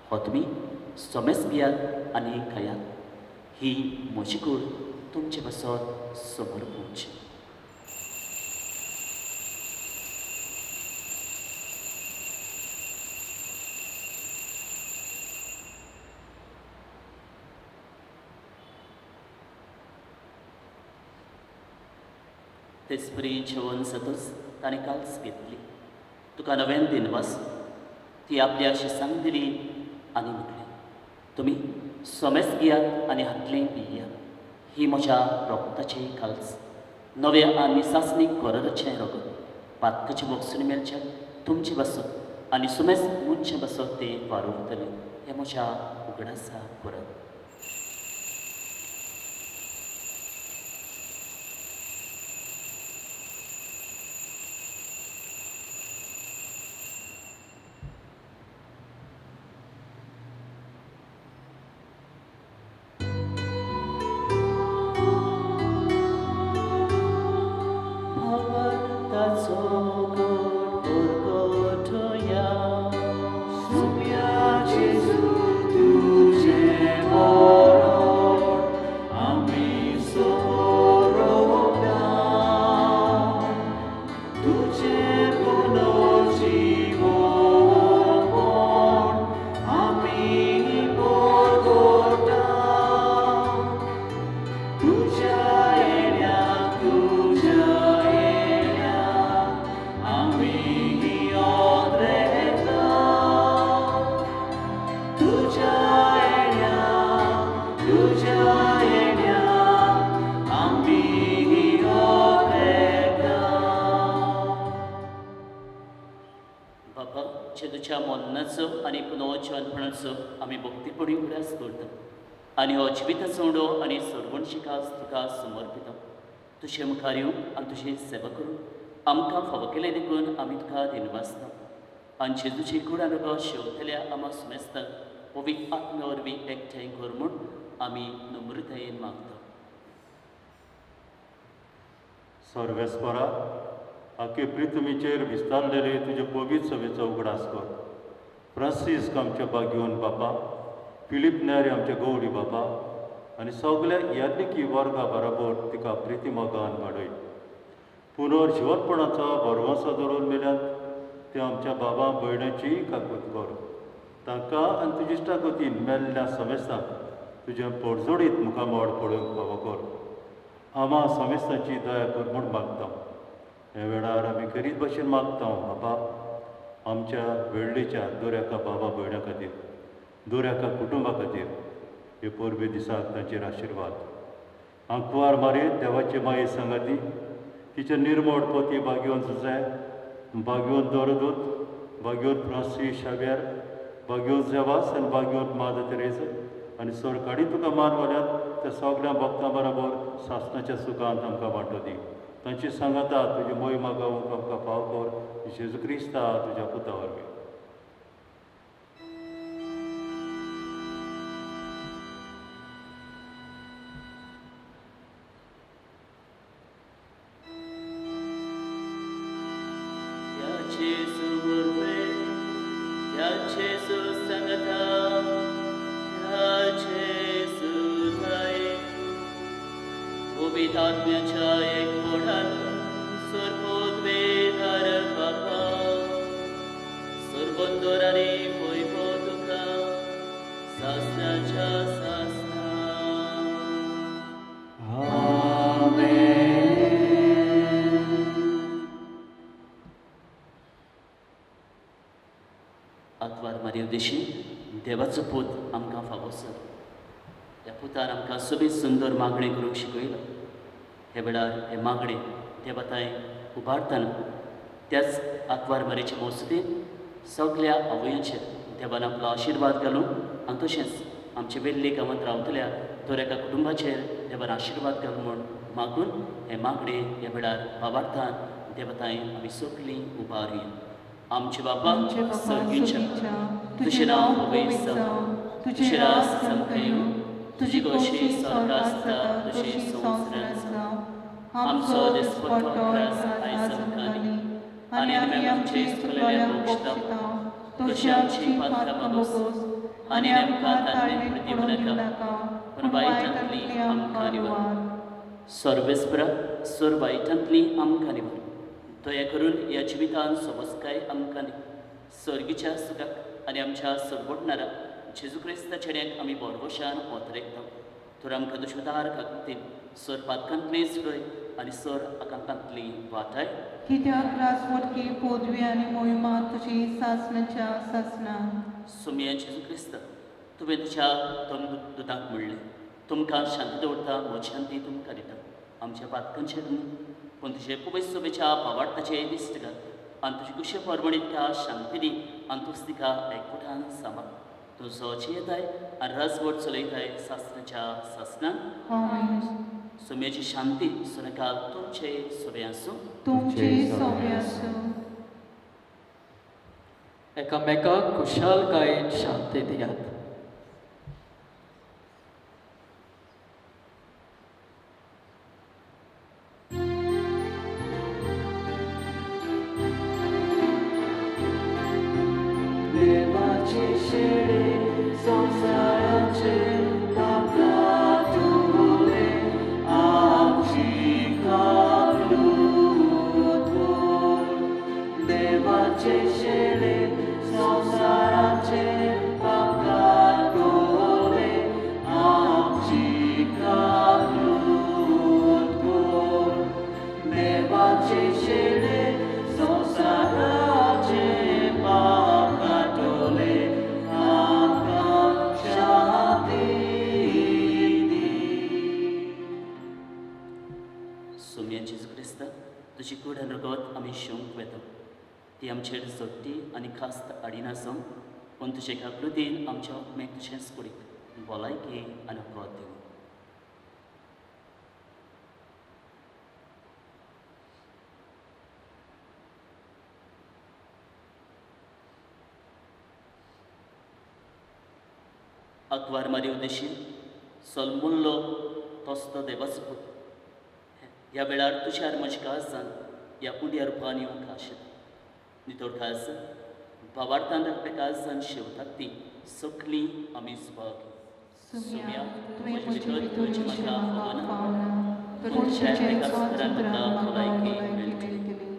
हो तुमी सोमेस घेयात आनी खायात. ही म्हजी कूड तुमचे बसत समोर पोवची. तेचपरी जेवण जातूच ताणें काल्स घेतली. तुका नव्यान दिनवास ती आपल्या शिसांक दिली आनी म्हटलें, तुमी सोमेस घेयात आनी हातलें पियात. ही म्हज्या रोगताची काल्स नव्या आनी सासणीक कोरराचें रगत. पातकाचे मोगसून मेलच्या तुमचे बसत आनी सुमेस मुंचे बसत ते वारुरतले. हें म्हज्या उगडासा परत. आनी पुनोजन्मपणाचो आमी भक्तीपणी उगडास करता आनी हो जिविताचो उडो आनी सर्वणशिकास तुका समर्पिता. तुजे मुखार येवं आनी तुजी सेवा करून आमकां फावो केलें देखून आमी तुका दिनवासता. आनी जेजूची कूड अनुभव शेवतल्या आमा सुमेस्ताक पवित्र आत्म्या वरवीं एकठांय कर म्हूण आमी नम्रतायेन मागता. सर्वेस्परा आखे प्रितमीचेर विस्तारलेले तुजे पवित्र सभेचो उगडास कर. फ्रांसीस आमचे बागयोन बापा, फिलीप नेरी आमचे गौरी बापा आनी सगल्या याज्ञिकी वर्गा बरोबर तिका प्रितीमोगान वाडय. पुनर्जीवनपणाचो भरवंसो धरून मेल्यात ते आमच्या बाबा भयणीची काकूत कर. तांकां आनी तुजे इश्टागतीन मेल्ल्या समेस्तांक तुजें पडजोडीत मुखामोड पडूंक फावो कर. आमा समेस्तांची दया कर म्हूण मागता. हे वेळार आमी करीत भाशेन मागता बाबा आमच्या वेळेच्या दोऱ्याका बाबा भयणां खातीर, दोऱ्याका कुटुंबा खातीर हे पोरबे दिसाक तांचेर आशिर्वाद. आंकवार मारीत देवाची माये सांगाती तिचे निर्मळ पोती बागयोन जुजाय, बागयोन दोरदूत, बागयोन फ्रांसीस शाव्यार, बागयोन जेवास आनी बागयोन मादा तेरेज आनी सोरकाडी तुका मान वाल्यात त्या सगळ्या भक्तां बरोबर सासणाच्या सुखांत आमकां वांटो दी. तांची सांगाता तुजी मोहिमा गावूंक आमकां फाव कर. जेजू क्रिस्ता तुज्या पुता वरवीं. आत्म्याच्या एक कोणान सोरपोद्वेधार बापा सोरबंदोर आनी वैभव तुका सासणाच्या सासना. आत्वार मारये उद्देशी देवाचो पूत आमकां फावो सर. ह्या पुतान आमकां सगळी सुंदर मागणी करूंक शिकयला. हे वेळार हे मागणे देवताय उबारतना त्याच आत्वार मारेचे मौसुदीन सगळ्या आवयांचेर देवान आपलो आशिर्वाद घालूं आनी तशेंच आमचे वेल्ली गांवांत रावतल्या दोऱ्याका कुटुंबाचेर देवान आशिर्वाद घालूं म्हूण मागून हे मागणे ह्या वेळार भावार्थान देवताय आमी सगळीं उबारुया. आमचे बापा सर्गीच्या तुजें नांव पवित्र जावं, तुजें राज जावंक येवं, तुझी कशी स्वर्गात जाता तशी संवसारात जावं आमचो दिसपट्टो आज आमकां आनी आमी आमची चुकलेल्यांक बक्षिता तशी आमची पातकां मागोस आनी आमकां ताळमेक पडून दिवं नाका पूण वायटांतली आमकां निवार सर्वेस्परा सोर वायटांतली आमकां निवार दया करून ह्या जिवितान समजकाय आमकां दी सर्गीच्या सुखाक आनी आमच्या सरवडणारा जेजू क्रिस्ता चेड्याक आमी बोरवशान ओतरेकता तर आमकां दुश्मतार खातीर सर पातकांतली सुडय आनी सर आकांतांतली वाटाय कित्याक राजवटकी पदवी आनी मोहिमा तुजी सासणाच्या सासणान सुमया जेजू क्रिस्ता तुवें तुज्या दुतांक म्हणलें तुमकां शांती दवरता म्हजी शांती तुमकां दिता आमच्या पातकांचेर न्हू पूण तुजे पवित्र सभेच्या पावाडताचे दिश्ट घाल आनी तुजी कुशे परमणीतका शांती दी आनी तुज तिका एकवटान सांबाळ तूं सोची येताय आनी राजवट चलयताय सासणाच्या सासणान आमीन सुमयाची शांती सुनकाल तुमचे सभे आसूं तुमची सवय आसूं एकामेकाक खुशालकायेन शांती दियात तुजी कूड आनी रगत आमी शिवंक वेता ती आमचेर जोडटी आनी खास्त आडिनासो पूण तुजे काकलुतीन आमच्या आत्मेक तुजेंच कुडीक भलायकी आनी वगत दिवं अकवार मारी उद्देशीन सोलमुल्लो तोस्तो देवाचो पूत ह्या वेळार तुझ्यार म्हजी काळजान ह्या उड्या रुपान येवंक आशिल्ली नितोड काळज भावार्थान राखल्या काळजान शेवतात ती सगळीं आमी सुभागी सुम्या म्हजी जगत तुजी म्हाका खबरना तुमच्या एका सुत्रान म्हाका भलायकी मेळटली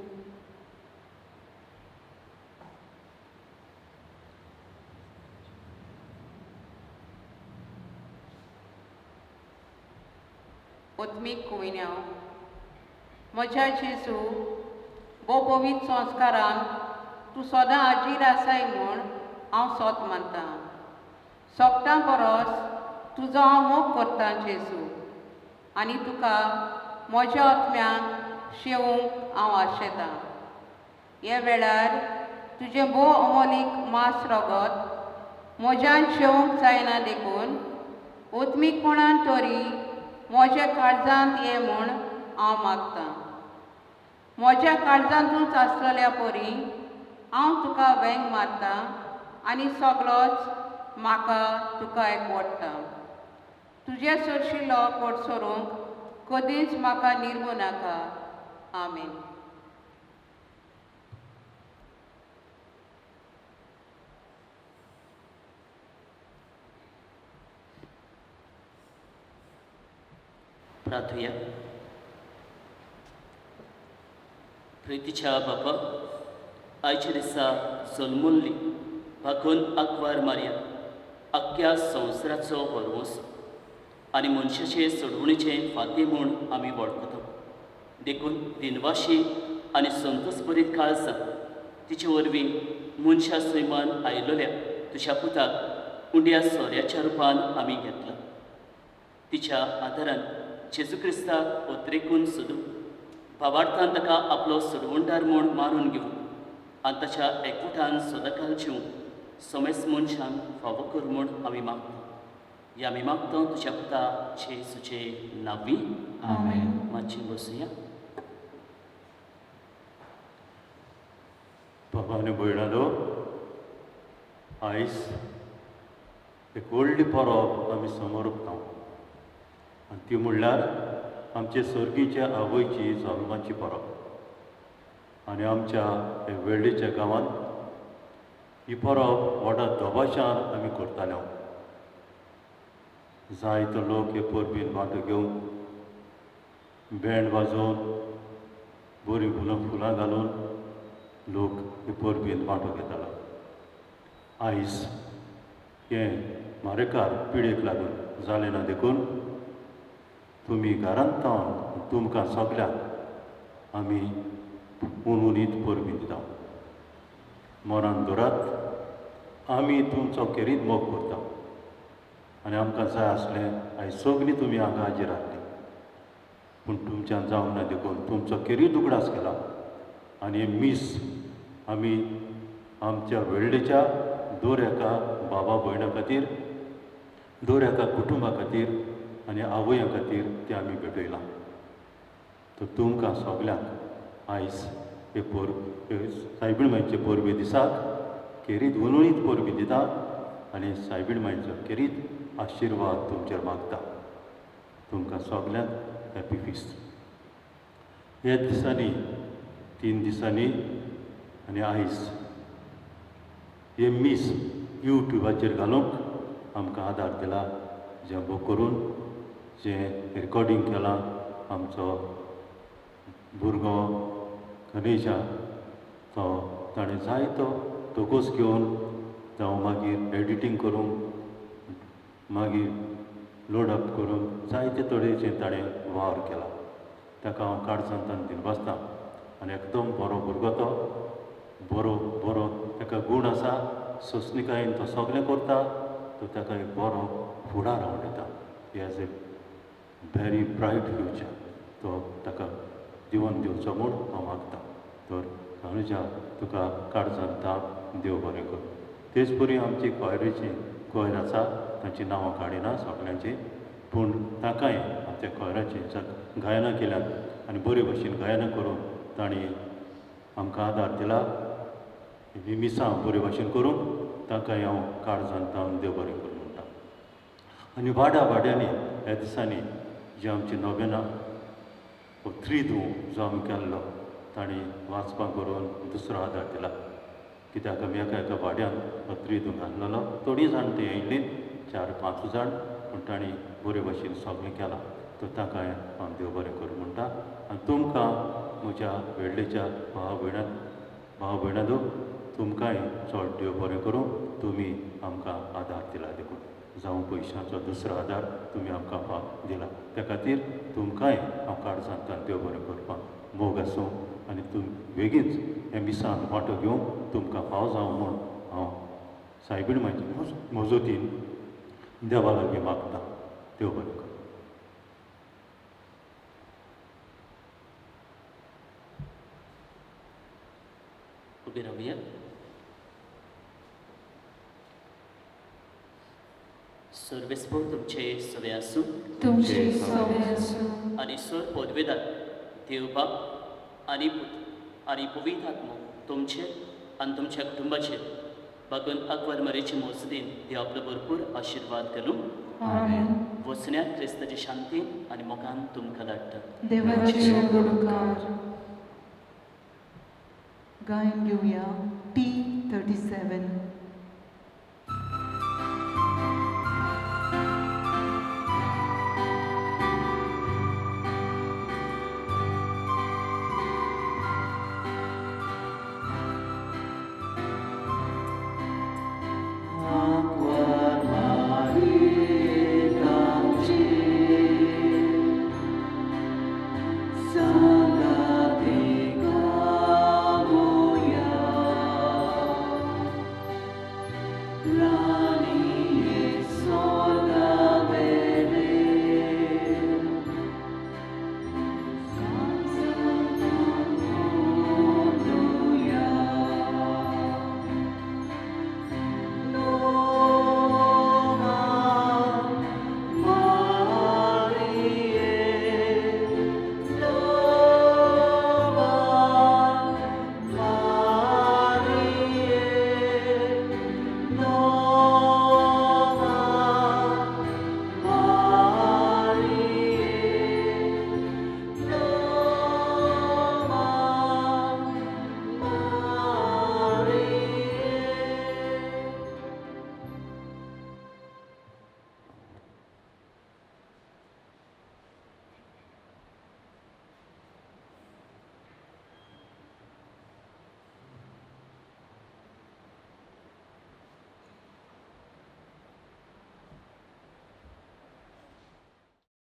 ओत्मीक कुविन्याव म्हज्या जेजू बो पवित्र संस्कारान तूं सदां हाजीर आसाय म्हूण हांव सोत मानतां सोगटां परस तुजो हांव मोग करतां जेजू आनी तुका म्हज्या आत्म्याक शेवूंक हांव आशेतां हे वेळार तुजें भोव अमोलीक मास रगत म्हज्यान शेवूंक जायना देखून ओत्मीकपणान तरी म्हज्या काळजांत ये म्हूण हांव मागतां म्हज्या काळजांतूच आसलेल्या परी हांव तुका वेंग मारतां आनी सगळोच म्हाका तुका एकवडटा तुजे चडशिल्लो कोट सोरूंक कधीच म्हाका निर्मू नाका आमीन प्रार्थया प्रितीच्या बापा आयच्या दिसा जल्मुल्ली भाकून अकवार मारया अख्ख्या संवसाराचो वरवंस आनी मनशाचे सोडवणीचे फाती म्हूण आमी वळखता देखून दिनवाशी आनी संतोश भरीत काळजां तिचे वरवीं मनशा सैमान आयिल्ल्या तुज्या पुताक उंड्या सोऱ्याच्या रुपान आमी घेतला तिच्या आदारान जेजू क्रिस्ताक ओत्रेकून सोदूं भावार्थान ताका आपलो सोडवणदार म्हूण मारून घेवूं आनी ताच्या एकवटान सदांकाल जिवंक समेस मनशांक फावो कर म्हूण आमी मागता हे आमी मागता तुज्या पुता जेजूचे नांवी आमीन मातशी बसुया बाबा आनी भयणालो आयज एक व्हडली परब आमी समोर उरता आनी ती म्हणल्यार आमचे सर्गीच्या आवयची जल्माची परब आनी आमच्या हे वेळेच्या गांवांत ही परब व्हडा दबाशान आमी करताले जायतो लोक हे परबीन वांटो घेवन बँड वाजोवन बरीं फुलां घालून लोक हे परबीन वांटो घेतालो आयज हे म्हारेकार पिडेक लागून जालें ना देखून तुमी घरांत रावन तुमकां सगळ्यांक आमी उणीत परबीं दिता मनान दवरात आमी तुमचो खेरीत मोग करता आनी आमकां जाय आसलें आयज सगळीं तुमी हांगा हाजीर आहली पूण तुमच्यान जावंक ना देखून तुमचो खेरीत उगडास केला आनी मीस आमी आमच्या वेळेच्या दर एका बाबा भयणा खातीर दर एका कुटुंबा खातीर आनी आवया खातीर ते आमी भेटयलां तर तुमकां सगळ्यांक आयज हे सायबीण मांयचे परबे दिसाक खेरीत उणीत परबी दिता आनी सायबीण मांयचो खेरीत आशिर्वाद तुमचेर मागता तुमकां सगळ्यांक हॅपी फिस्ट ह्या दिसांनी 3 दिसांनी आनी आयज हे मीस यूट्यूबाचेर घालूंक आमकां आदार दिला जें करून जें रिकॉर्डिंग केलां आमचो भुरगो गणेशा तो ताणें जायतो तोकोस घेवन जावं मागीर एडिटींग करून मागीर लोड अप करून जायते तरेचें ताणें वावर केला ताका हांव काळजांतान दिनवासतां आनी एकदम बरो भुरगो तो बरो ताका गूण आसा सोंसणिकायेन तो सगळें करता तो ताका एक बरो फुडार हांव दिता he has a very Brite future तो ताका दिवन दिवचो म्हूण हांव मागतां तर अनुजा तुका काळजांता देव बरें कर तेच परी आमची कॉयर आसा तांची नांवां काडिना सगळ्यांची पूण ताकाय आमच्या कॉयराची गायनां केल्यात आनी बरे भशेन गायनां करून तांणी आमकां आदार दिला ही मिसां बरे भाशेन करूंक ताकाय हांव काळजांतान देव बरें कर म्हणटा आनी वाड्यांनी ह्या दिसांनी जी आमची नोवेना 3 जो आमी केल्लो तांणी वाचपां करून दुसरो आदार दिला कित्याक आमी एका वाड्यान 3 घातलेलो थोडीं जाण ती येयल्लीं 4-5 जाण पूण तांणी बरे भाशेन सगळें केलां तर ताकाय हांव देव बरें कर म्हणटा आनी तुमकां म्हज्या वेळेच्या भाव भयणांदो तुमकांय चड देव बरें करूं तुमी आमकां आदार दिला देखून जावं पयशांचो दुसरो आदार तुमी आमकां दिला त्या खातीर तुमकांय हांव काळजांतल्यान देव बरें करपाक मोग आसूं आनी तुम बेगीनच हे मिसान वांटो घेवंक तुमकां फाव जावं म्हूण हांव सायबीण मांयचे मोजोतीन देवा लागीं मागतां देव बरें कर उबी रावया सर्वेस्पर तुमचे सवे आसूं तुमचे सवे आसूं आनी सर पदवेदार देवबाब आनी पुत आनी पवित्र आत्मो तुमचे आनी तुमच्या कुटुंबाचेर बागून अकबर मरेचे मोसदीन देव आपलो भरपूर आशिर्वाद घालूं आमेन वचण्यात क्रिस्ताची शांतीन आनी मोगान तुमकां धाडटा देवाचे गुणकार गायन घेवया T37